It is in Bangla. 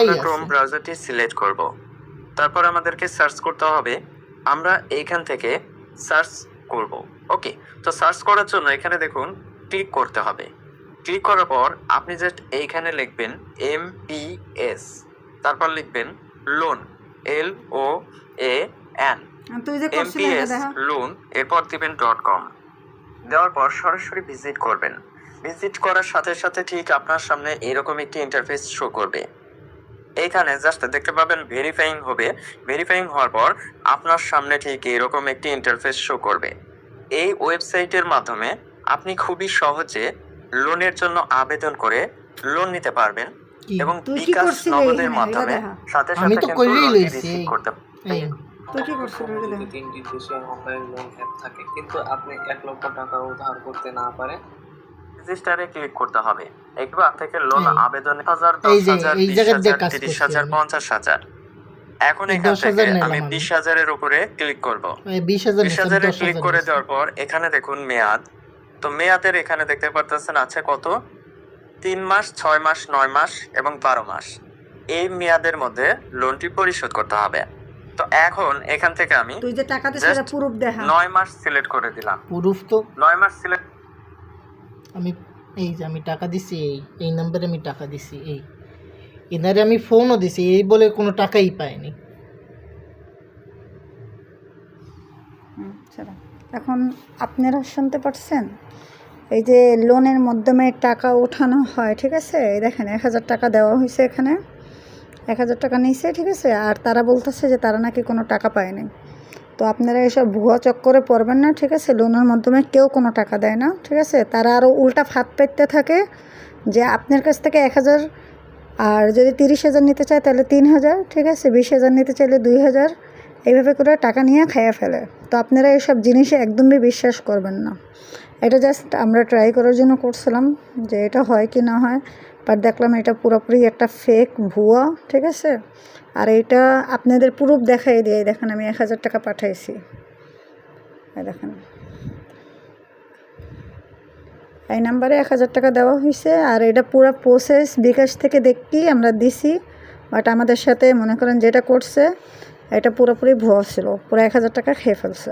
আমরা ক্রোম ব্রাউজারটি সিলেক্ট করব। তারপর আমাদেরকে সার্চ করতে হবে, আমরা এইখান থেকে সার্চ করব। ওকে, তো সার্চ করার জন্য এখানে দেখুন ক্লিক করতে হবে। ক্লিক করার পর আপনি জাস্ট এইখানে লিখবেন MPS, তারপর লিখবেন লোন, LOAN, MPS লোন, এরপর দিবেন .com। দেওয়ার পর সরাসরি ভিজিট করবেন। ভিজিট করার সাথে সাথে ঠিক আপনার সামনে এরকম একটি ইন্টারফেস শো করবে। এইখানে জাস্ট দেখতে পাবেন ভেরিফাইং হবে। ভেরিফাইং হওয়ার পর আপনার সামনে ঠিক এরকম একটি ইন্টারফেস শো করবে। এই ওয়েবসাইটের মাধ্যমে আপনি খুবই সহজে লোনের জন্য আবেদন করে লোন নিতে পারবেন এবং বিকাশ নগদের মাধ্যমে সাথে সাথে কিন্তু লোনটি রিসিভ করতে পারবেন। তিনটি দেশে অনলাইন লোন অ্যাপ থাকে, কিন্তু আপনি 1 লক্ষ টাকা উদ্ধার করতে না পারেন, রেজিস্টারে ক্লিক করতে হবে। একবার থেকে লোন আবেদন 1000, 10,000, 20,000, 30,000, 50,000। এখন এখান থেকে আমি 20,000 এর উপরে ক্লিক করব। 20,000 এ ক্লিক করে দেওয়ার পর এখানে দেখুন মেয়াদ। তো মেয়াদের এখানে দেখতে পারতেছেন আছে কত, 3 মাস, 6 মাস, 9 মাস এবং 12 মাস। এই মেয়াদের মধ্যে লোনটি পরিশোধ করতে হবে। তো এখন এখান থেকে আমি তুই যে টাকা দিছিস সেটা প্রুফ দেখা। 9 মাস সিলেক্ট করে দিলাম। প্রুফ তো 9 মাস সিলেক্ট। আমি এই যে আমি টাকা দিছি, এই নম্বরে আমি টাকা দিছি, এনারে আমি ফোনও দিছি, এই বলে কোনো টাকাই পাইনি। এখন আপনারা শুনতে পাচ্ছেন, এই যে লোনের মাধ্যমে টাকা ওঠানো হয়, ঠিক আছে? এই দেখেন 1,000 টাকা দেওয়া হয়েছে, এখানে 1,000 টাকা নিয়েছে, ঠিক আছে? আর তারা বলতেছে যে তারা নাকি কোনো টাকা পায়নি। তো আপনারা এসব ভুয়া চক্করে পড়বেন না, ঠিক আছে? লোনের মাধ্যমে কেউ কোনো টাকা দেয় না, ঠিক আছে? তারা আরও উল্টা ফাঁদ পেতে থাকে যে আপনার কাছ থেকে 1,000, আর যদি 30,000 নিতে চায় তাহলে 3,000, ঠিক আছে? 20,000 নিতে চাইলে 2,000, এইভাবে করে টাকা নিয়ে খাইয়ে ফেলে। তো আপনারা এইসব জিনিসে একদমই বিশ্বাস করবেন না। এটা জাস্ট আমরা ট্রাই করার জন্য করছিলাম যে এটা হয় কি না হয়, বাট দেখলাম এটা পুরোপুরি একটা ফেক, ভুয়া, ঠিক আছে? আর এটা আপনাদের প্রুফ দেখাই দিয়ে, দেখেন আমি 1,000 টাকা পাঠাইছি, এই দেখেন এই নাম্বারে 1,000 টাকা দেওয়া হয়েছে। আর এটা পুরো প্রসেস বিকাশ থেকে দেখি আমরা দিছি, বাট আমাদের সাথে মনে করেন যেটা করছে এটা পুরোপুরি ভুয়া ছিল, পুরো 1,000 টাকা খেয়ে ফেলছে।